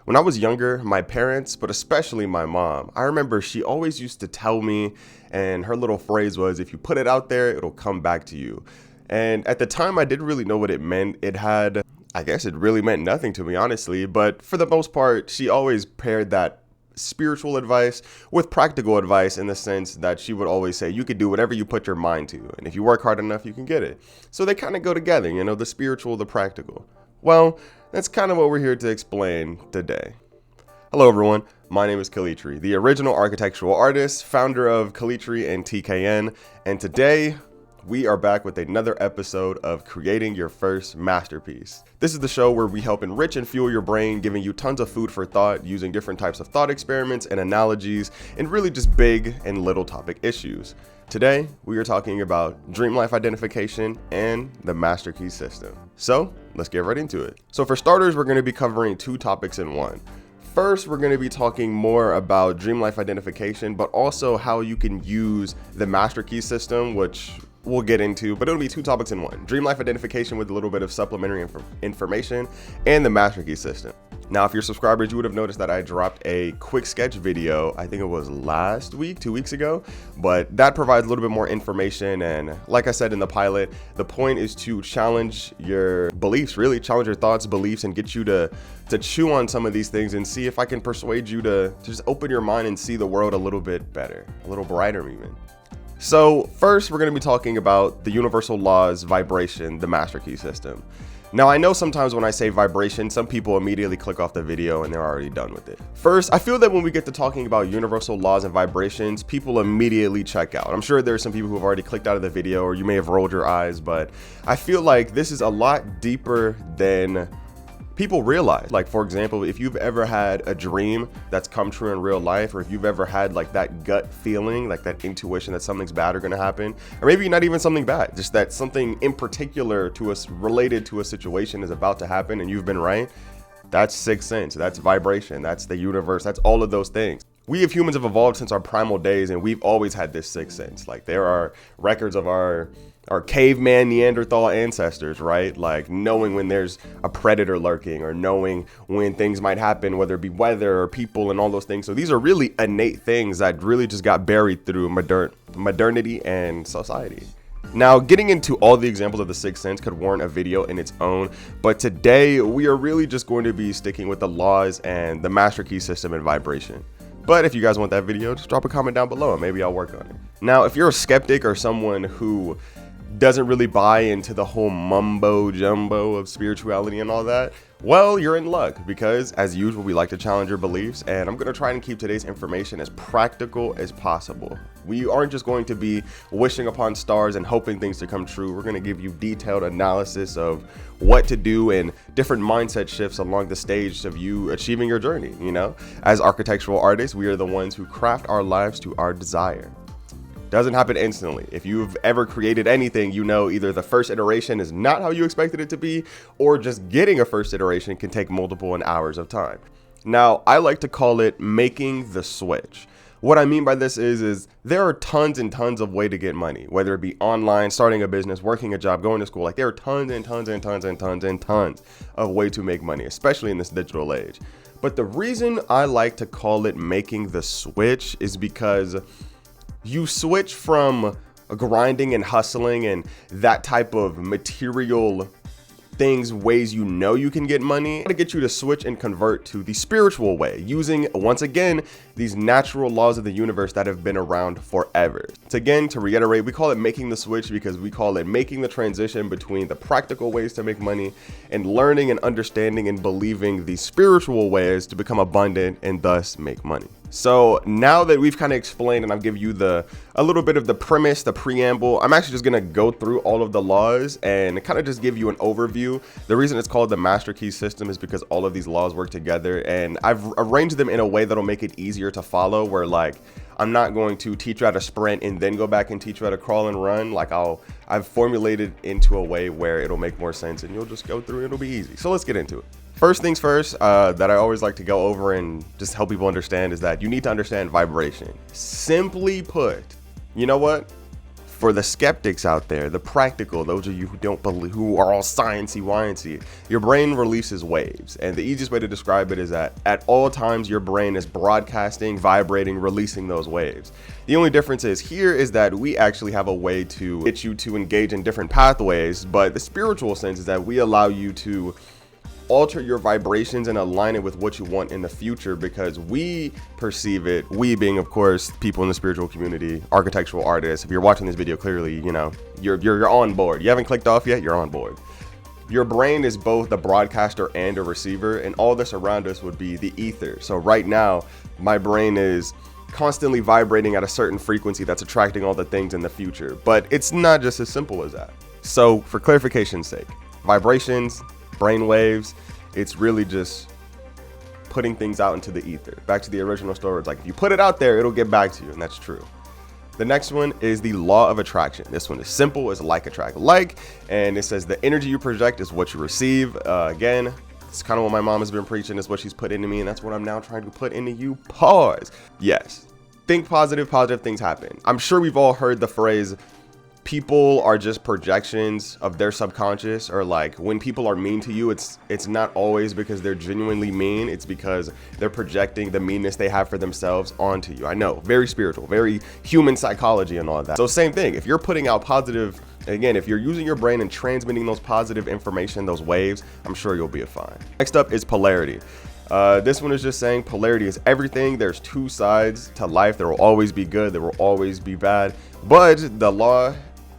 When I was younger, my parents, but especially my mom, I remember she always used to tell me, and her little phrase was, if you put it out there, it'll come back to you. And at the time, I didn't really know what it meant. I guess it really meant nothing to me, honestly. But for the most part, she always paired that spiritual advice with practical advice, in the sense that she would always say, you could do whatever you put your mind to. And if you work hard enough, you can get it. So they kind of go together, the spiritual, the practical. Well, that's kind of what we're here to explain today. Hello, everyone. My name is Kalitri, the original architectural artist, founder of Kalitri and TKN. And today, we are back with another episode of Creating Your First Masterpiece. This is the show where we help enrich and fuel your brain, giving you tons of food for thought using different types of thought experiments and analogies, and really just big and little topic issues. Today, we are talking about dream life identification and the master key system. So let's get right into it. So for starters, we're going to be covering two topics in one. First, we're going to be talking more about dream life identification, but also how you can use the master key system, which we'll get into, but it'll be two topics in one. Dream life identification with a little bit of supplementary information, and the master key system. Now, if you're subscribers, you would have noticed that I dropped a quick sketch video, I think it was last week, 2 weeks ago, but that provides a little bit more information. And like I said in the pilot, the point is to challenge your beliefs, really challenge your thoughts, beliefs, and get you to chew on some of these things and see if I can persuade you to just open your mind and see the world a little bit better, a little brighter even. So first, we're going to be talking about the universal laws, vibration, the master key system. Now, I know sometimes when I say vibration, some people immediately click off the video and they're already done with it. First, I feel that when we get to talking about universal laws and vibrations, people immediately check out. I'm sure there's some people who have already clicked out of the video, or you may have rolled your eyes, but I feel like this is a lot deeper than people realize. Like, for example, if you've ever had a dream that's come true in real life, or if you've ever had like that gut feeling, like that intuition that something's bad or gonna happen, or maybe not even something bad, just that something in particular to us related to a situation is about to happen and you've been right, that's sixth sense, that's vibration, that's the universe, that's all of those things. We as humans have evolved since our primal days, and we've always had this sixth sense. Like, there are records of our caveman Neanderthal ancestors, right? Like knowing when there's a predator lurking, or knowing when things might happen, whether it be weather or people and all those things. So these are really innate things that really just got buried through modernity and society. Now, getting into all the examples of the sixth sense could warrant a video in its own, but today we are really just going to be sticking with the laws and the master key system and vibration. But if you guys want that video, just drop a comment down below and maybe I'll work on it. Now, if you're a skeptic or someone who doesn't really buy into the whole mumbo jumbo of spirituality and all that, well, you're in luck, because as usual, we like to challenge your beliefs, and I'm going to try and keep today's information as practical as possible. We aren't just going to be wishing upon stars and hoping things to come true. We're going to give you detailed analysis of what to do and different mindset shifts along the stage of you achieving your journey. As architectural artists, we are the ones who craft our lives to our desire. Doesn't happen instantly. If you've ever created anything, either the first iteration is not how you expected it to be, or just getting a first iteration can take multiple hours of time. Now, I like to call it making the switch. What I mean by this is there are tons and tons of ways to get money, whether it be online, starting a business, working a job, going to school. Like, there are tons and tons and tons and tons and tons of ways to make money, especially in this digital age. But the reason I like to call it making the switch is because you switch from grinding and hustling and that type of material things, ways you can get money, to get you to switch and convert to the spiritual way, using, once again, these natural laws of the universe that have been around forever. So again, to reiterate, we call it making the switch because we call it making the transition between the practical ways to make money and learning and understanding and believing the spiritual ways to become abundant and thus make money. So now that we've kind of explained and I've given you a little bit of the premise, the preamble, I'm actually just going to go through all of the laws and kind of just give you an overview. The reason it's called the master key system is because all of these laws work together, and I've arranged them in a way that'll make it easier to follow, where like I'm not going to teach you how to sprint and then go back and teach you how to crawl and run. Like I've formulated into a way where it'll make more sense and you'll just go through it. It'll be easy. So let's get into it. First things first, that I always like to go over and just help people understand is that you need to understand vibration. Simply put, you know what? For the skeptics out there, the practical, those of you who don't believe, who are all sciencey, your brain releases waves. And the easiest way to describe it is that at all times, your brain is broadcasting, vibrating, releasing those waves. The only difference is here is that we actually have a way to get you to engage in different pathways. But the spiritual sense is that we allow you to alter your vibrations and align it with what you want in the future, because we perceive it, we being of course people in the spiritual community, architectural artists. If you're watching this video, clearly you're on board. You haven't clicked off yet, you're on board. Your brain is both the broadcaster and a receiver, and all this around us would be the ether. So right now my brain is constantly vibrating at a certain frequency that's attracting all the things in the future. But it's not just as simple as that. So for clarification's sake, vibrations, brain waves, it's really just putting things out into the ether. Back to the original story, it's like if you put it out there, it'll get back to you, and that's true. The next one is the law of attraction. This one is simple, it's like attract like, and it says the energy you project is what you receive. Again, it's kind of what my mom has been preaching, is what she's put into me, and that's what I'm now trying to put into you. Pause. Yes, think positive, positive things happen. I'm sure we've all heard the phrase, people are just projections of their subconscious, or like when people are mean to you, it's not always because they're genuinely mean, it's because they're projecting the meanness they have for themselves onto you. I know, very spiritual, very human psychology and all of that. So same thing, if you're putting out positive, again, if you're using your brain and transmitting those positive information, those waves, I'm sure you'll be fine. Next up is polarity. This one is just saying polarity is everything. There's two sides to life. There will always be good, there will always be bad, but the law,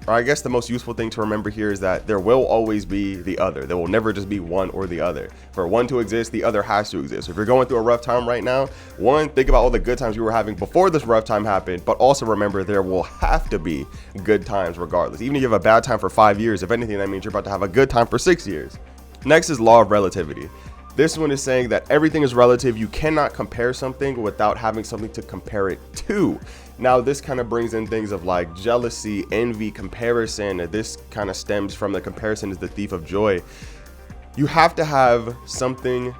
or I guess the most useful thing to remember here, is that there will always be the other. There will never just be one or the other. For one to exist, the other has to exist. So if you're going through a rough time right now, one, think about all the good times you were having before this rough time happened, but also remember there will have to be good times regardless. Even if you have a bad time for 5 years, if anything, that means you're about to have a good time for 6 years. Next is law of relativity. This one is saying that everything is relative. You cannot compare something without having something to compare it to. Now, this kind of brings in things of like jealousy, envy, comparison. This kind of stems from the comparison is the thief of joy. You have to have something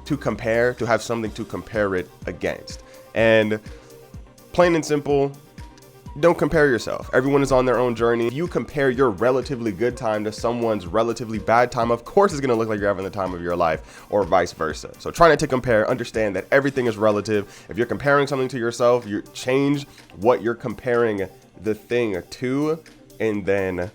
to compare, to have something to compare it against. And plain and simple, don't compare yourself. Everyone is on their own journey. If you compare your relatively good time to someone's relatively bad time, of course it's going to look like you're having the time of your life, or vice versa. So try not to compare. Understand that everything is relative. If you're comparing something to yourself, you change what you're comparing the thing to, and then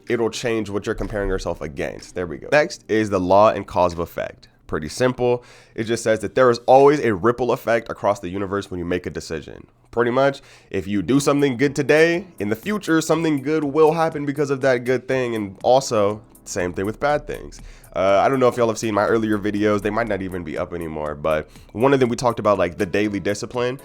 it'll change what you're comparing yourself against. There we go. Next is the law and cause of effect. Pretty simple. It just says that there is always a ripple effect across the universe when you make a decision. Pretty much, if you do something good today, in the future, something good will happen because of that good thing. And also, same thing with bad things. I don't know if y'all have seen my earlier videos. They might not even be up anymore. But one of them, we talked about like the daily discipline.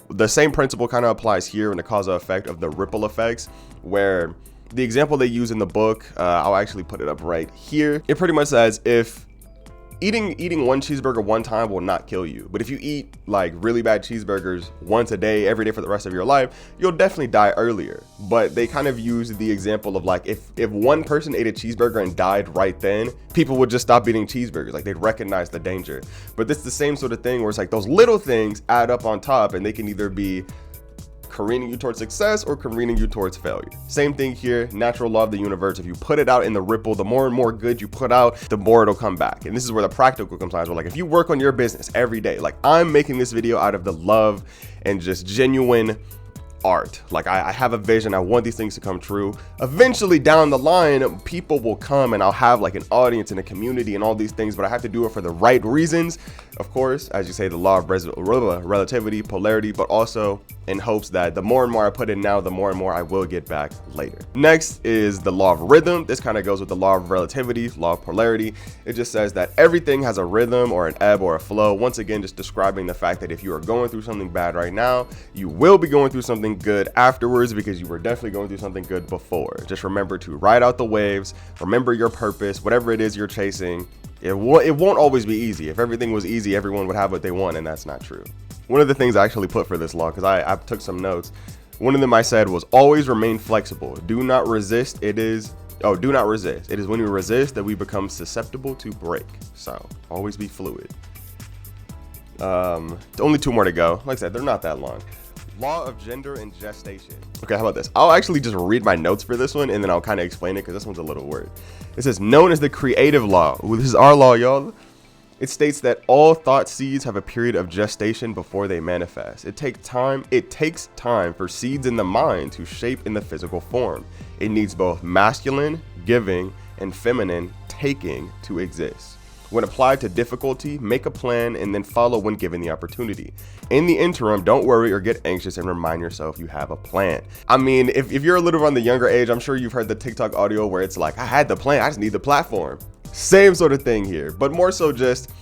The same principle kind of applies here in the cause and effect of the ripple effects, where the example they use in the book, I'll actually put it up right here. It pretty much says if eating one cheeseburger one time will not kill you, but if you eat like really bad cheeseburgers once a day, every day for the rest of your life, you'll definitely die earlier. But they kind of use the example of like if one person ate a cheeseburger and died right then, people would just stop eating cheeseburgers. Like they'd recognize the danger. But it's the same sort of thing where it's like those little things add up on top, and they can either be careening you towards success or careening you towards failure. Same thing here, natural law of the universe. If you put it out in the ripple, the more and more good you put out, the more it'll come back. And this is where the practical comes in. Where like if you work on your business every day, like I'm making this video out of the love and just genuine art. Like I have a vision, I want these things to come true. Eventually down the line, people will come and I'll have like an audience and a community and all these things, but I have to do it for the right reasons. Of course, as you say, the law of relativity, polarity, but also in hopes that the more and more I put in now, the more and more I will get back later. Next is the law of rhythm. This kind of goes with the law of relativity, law of polarity. It just says that everything has a rhythm or an ebb or a flow. Once again, just describing the fact that if you are going through something bad right now, you will be going through something good afterwards because you were definitely going through something good before. Just remember to ride out the waves, remember your purpose, whatever it is you're chasing. It won't always be easy. If everything was easy, everyone would have what they want, and that's not true. One of the things I actually put for this law, because I took some notes, one of them I said was always remain flexible. Do not resist. Do not resist. It is when we resist that we become susceptible to break. So always be fluid. Only 2 more to go. Like I said, they're not that long. Law of gender and gestation. Okay, how about this? I'll actually just read my notes for this one and then I'll kind of explain it because this one's a little weird. It says, known as the creative law. Ooh, this is our law, y'all. It states that all thought seeds have a period of gestation before they manifest. It takes time for seeds in the mind to shape in the physical form. It needs both masculine, giving, and feminine, taking, to exist. When applied to difficulty, make a plan and then follow when given the opportunity. In the interim, don't worry or get anxious and remind yourself you have a plan. I mean, if you're a little on the younger age, I'm sure you've heard the TikTok audio where it's like, I had the plan, I just need the platform. Same sort of thing here, but more so just,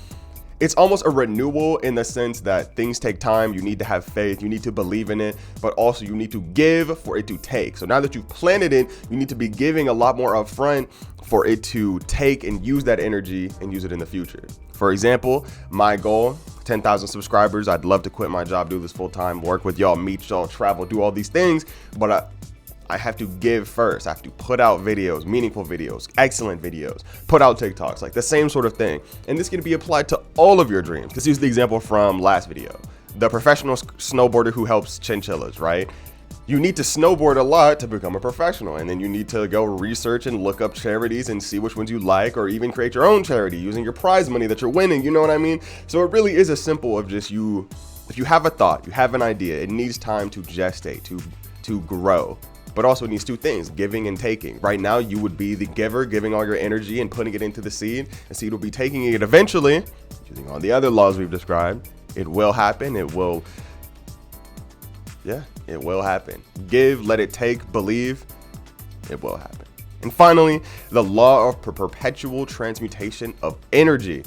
it's almost a renewal in the sense that things take time. You need to have faith. You need to believe in it, but also you need to give for it to take. So now that you've planted it, you need to be giving a lot more upfront for it to take and use that energy and use it in the future. For example, my goal, 10,000 subscribers. I'd love to quit my job, do this full time, work with y'all, meet y'all, travel, do all these things, but I have to give first. I have to put out videos, meaningful videos, excellent videos, put out TikToks, like the same sort of thing. And this can be applied to all of your dreams. Let's use the example from last video, the professional snowboarder who helps chinchillas, right? You need to snowboard a lot to become a professional. And then you need to go research and look up charities and see which ones you like, or even create your own charity using your prize money that you're winning. You know what I mean? So it really is as simple of just you, if you have a thought, you have an idea, it needs time to gestate, to grow. But also it needs two things, giving and taking. Right now, you would be the giver, giving all your energy and putting it into the seed. The seed will be taking it eventually, using all the other laws we've described. It will happen. It will happen. Give, let it take, believe, it will happen. And finally, the law of perpetual transmutation of energy.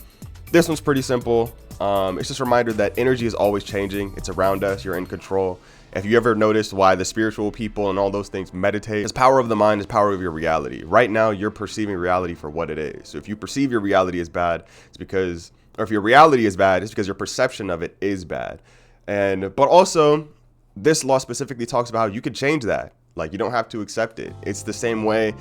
This one's pretty simple. It's just a reminder that energy is always changing. It's around us. You're in control. If you ever noticed why the spiritual people and all those things meditate, it's power of the mind is power of your reality. Right now, you're perceiving reality for what it is. So if you perceive your reality as bad, it's because, or if your reality is bad, it's because your perception of it is bad. But also, this law specifically talks about how you could change that. Like, you don't have to accept it. It's the same way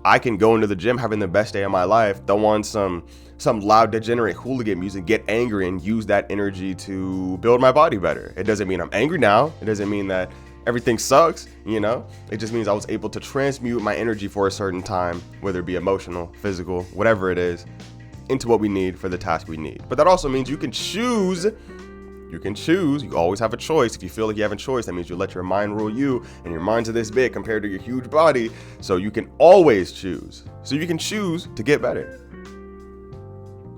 I can go into the gym having the best day of my life, throw on some loud degenerate hooligan music, get angry and use that energy to build my body better. It doesn't mean I'm angry now. It doesn't mean that everything sucks, you know? It just means I was able to transmute my energy for a certain time, whether it be emotional, physical, whatever it is, into what we need for the task we need. But that also means you can choose. You always have a choice. If you feel like you have a choice, that means you let your mind rule you, and your mind's this big compared to your huge body. So you can always choose. So you can choose to get better.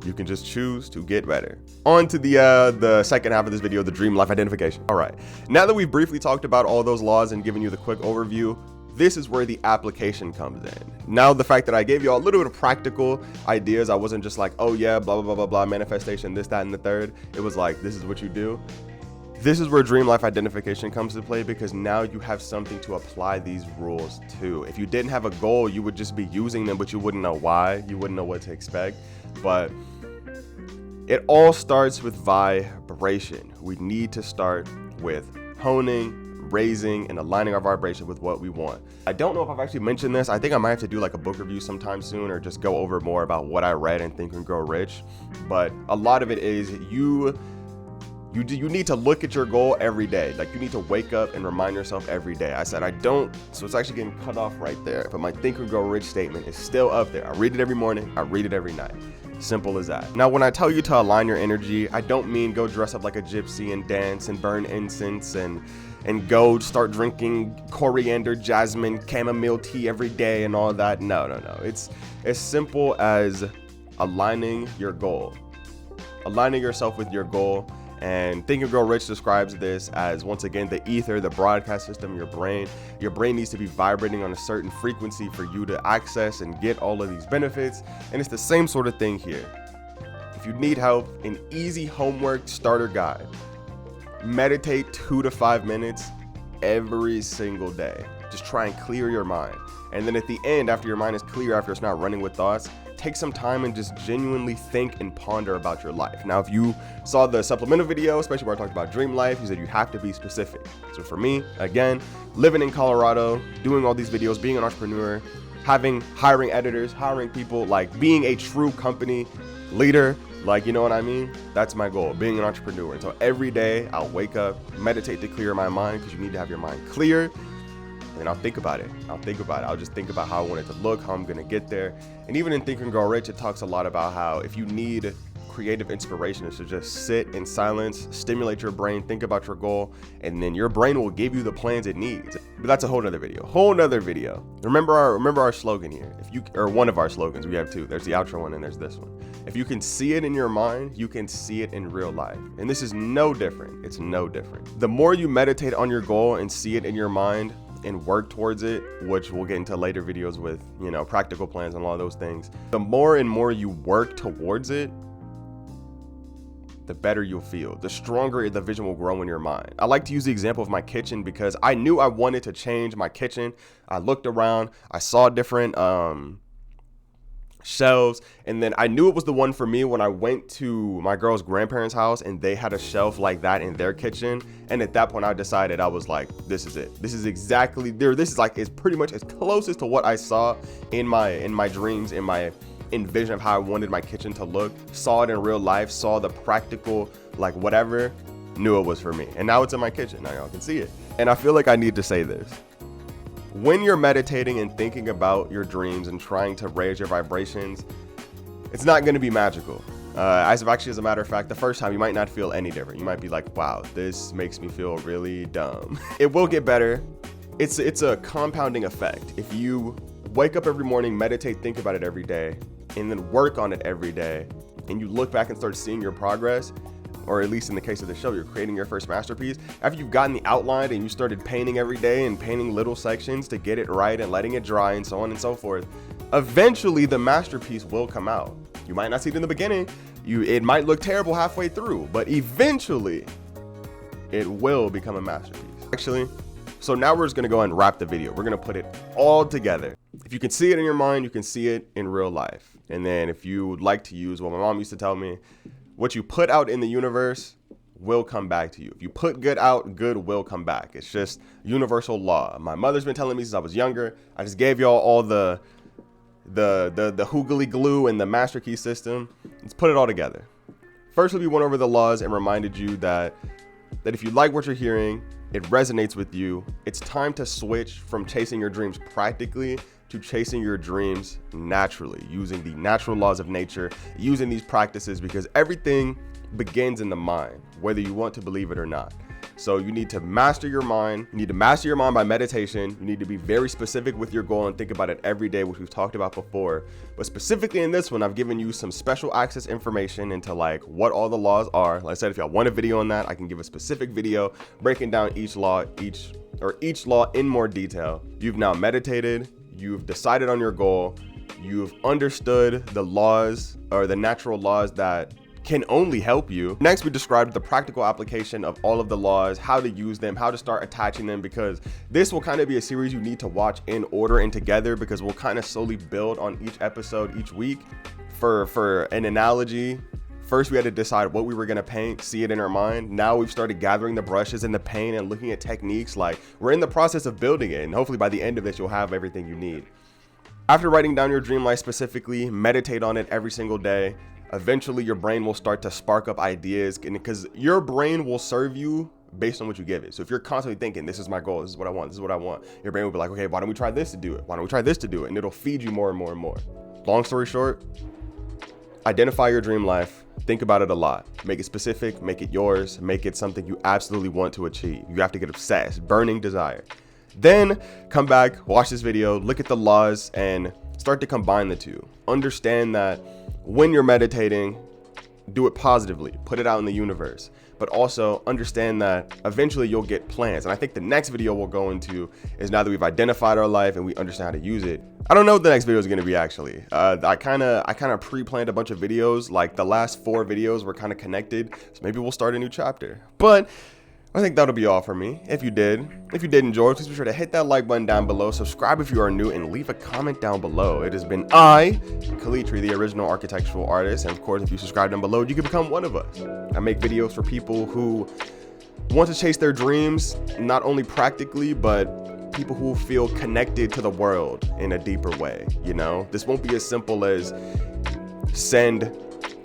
You can just choose to get better. On to the second half of this video, the dream life identification. All right, now that we've briefly talked about all those laws and given you the quick overview, this is where the application comes in. Now, the fact that I gave you all a little bit of practical ideas, I wasn't just like, oh yeah, blah, blah, blah, blah, blah, manifestation, this, that, and the third. It was like, this is what you do. This is where dream life identification comes to play, because now you have something to apply these rules to. If you didn't have a goal, you would just be using them, but you wouldn't know why. You wouldn't know what to expect. But it all starts with vibration. We need to start with honing, raising, and aligning our vibration with what we want. I don't know if I've actually mentioned this. I think I might have to do like a book review sometime soon, or just go over more about what I read in Think and Grow Rich. But a lot of it is you need to look at your goal every day. Like, you need to wake up and remind yourself every day. I said I don't, so it's actually getting cut off right there. But my Think and Grow Rich statement is still up there. I read it every morning. I read it every night. Simple as that. Now, when I tell you to align your energy, I don't mean go dress up like a gypsy and dance and burn incense and go start drinking coriander, jasmine, chamomile tea every day and all that. No. It's as simple as aligning your goal, aligning yourself with your goal. And Think and Grow Rich describes this as, once again, the ether, the broadcast system, your brain. Your brain needs to be vibrating on a certain frequency for you to access and get all of these benefits. And it's the same sort of thing here. If you need help, an easy homework starter guide. Meditate 2 to 5 minutes every single day. Just try and clear your mind. And then at the end, after your mind is clear, after it's not running with thoughts, take some time and just genuinely think and ponder about your life. Now, if you saw the supplemental video, especially where I talked about dream life, you said you have to be specific. So for me, again, living in Colorado, doing all these videos, being an entrepreneur, hiring editors, hiring people, like being a true company leader, Like, you know what I mean? That's my goal, being an entrepreneur. And so every day I'll wake up, meditate to clear my mind, because you need to have your mind clear. And I'll think about it. I'll just think about how I want it to look, how I'm going to get there. And even in Think and Grow Rich, it talks a lot about how if you need creative inspiration, is to just sit in silence, stimulate your brain, think about your goal, and then your brain will give you the plans it needs. But that's a whole nother video. Remember our slogan here. Or one of our slogans, we have two. There's the outro one and there's this one. If you can see it in your mind, you can see it in real life. And this is no different. It's no different. The more you meditate on your goal and see it in your mind and work towards it, which we'll get into later videos with, practical plans and all of those things, the more and more you work towards it, the better you'll feel, the stronger the vision will grow in your mind. I like to use the example of my kitchen because I knew I wanted to change my kitchen. I looked around, I saw different shelves, and then I knew it was the one for me when I went to my girl's grandparents' house and they had a shelf like that in their kitchen. And at that point I decided, I was like, this is it. This is exactly there. This is like, it's pretty much as closest to what I saw in my dreams, in my envision of how I wanted my kitchen to look. Saw it in real life, saw the practical, like whatever, knew it was for me. And now it's in my kitchen. Now y'all can see it. And I feel like I need to say this. When you're meditating and thinking about your dreams and trying to raise your vibrations, it's not going to be magical. As a matter of fact, the first time you might not feel any different. You might be like, wow, this makes me feel really dumb. It will get better. It's a compounding effect. If you wake up every morning, meditate, think about it every day, and then work on it every day, and you look back and start seeing your progress, or at least in the case of the show, you're creating your first masterpiece. After you've gotten the outline and you started painting every day and painting little sections to get it right and letting it dry and so on and so forth, eventually the masterpiece will come out. You might not see it in the beginning. It might look terrible halfway through, but eventually it will become a masterpiece. Actually, so now we're just gonna go and wrap the video. We're gonna put it all together. If you can see it in your mind, you can see it in real life. And then if you would like to use what my mom used to tell me, what you put out in the universe will come back to you. If you put good out, good will come back. It's just universal law. My mother's been telling me since I was younger. I just gave y'all all the hoogly glue and the master key system. Let's put it all together. First, we went over the laws and reminded you that if you like what you're hearing, it resonates with you, it's time to switch from chasing your dreams practically to chasing your dreams naturally, using the natural laws of nature, using these practices, because everything begins in the mind, whether you want to believe it or not. So you need to master your mind. You need to master your mind by meditation. You need to be very specific with your goal and think about it every day, which we've talked about before. But specifically in this one, I've given you some special access information into like what all the laws are. Like I said, if y'all want a video on that, I can give a specific video breaking down each law in more detail. You've now meditated. You've decided on your goal. You've understood the laws, or the natural laws that can only help you. Next, we described the practical application of all of the laws, how to use them, how to start attaching them, because this will kind of be a series you need to watch in order and together, because we'll kind of slowly build on each episode each week. For an analogy, first we had to decide what we were going to paint, see it in our mind. Now we've started gathering the brushes and the paint and looking at techniques. Like, we're in the process of building it, and hopefully by the end of this you'll have everything you need. After writing down your dream life specifically, meditate on it every single day. Eventually your brain will start to spark up ideas, because your brain will serve you based on what you give it. So if you're constantly thinking, this is my goal, this is what I want, your brain will be like, okay, why don't we try this to do it? Why don't we try this to do it? And it'll feed you more and more and more. Long story short, identify your dream life, think about it a lot, make it specific, make it yours, make it something you absolutely want to achieve. You have to get obsessed, burning desire. Then come back, watch this video, look at the laws, and start to combine the two. Understand that when you're meditating, do it positively, put it out in the universe, but also understand that eventually you'll get plans. And I think the next video we'll go into is, now that we've identified our life and we understand how to use it, I don't know what the next video is going to be actually. I kind of pre-planned a bunch of videos, like the last 4 videos were kind of connected, so maybe we'll start a new chapter. But I think that'll be all for me. If you did enjoy, please be sure to hit that like button down below, subscribe if you are new, and leave a comment down below. It has been Kalitri, the original architectural artist, and of course, if you subscribe down below, you can become one of us. I make videos for people who want to chase their dreams, not only practically, but people who feel connected to the world in a deeper way. You know, this won't be as simple as send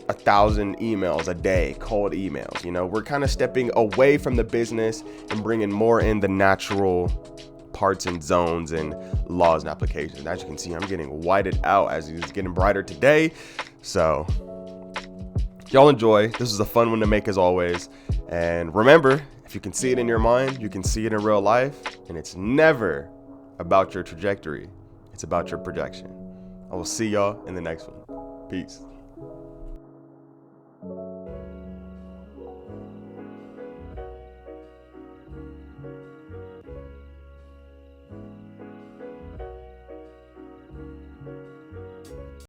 1,000 emails a day, cold emails. You know, we're kind of stepping away from the business and bringing more in the natural parts and zones and laws and applications. And as you can see, I'm getting whited out as it's getting brighter today. So y'all enjoy. This is a fun one to make as always. And remember, if you can see it in your mind, you can see it in real life. And it's never about your trajectory. It's about your projection. I will see y'all in the next one. Peace.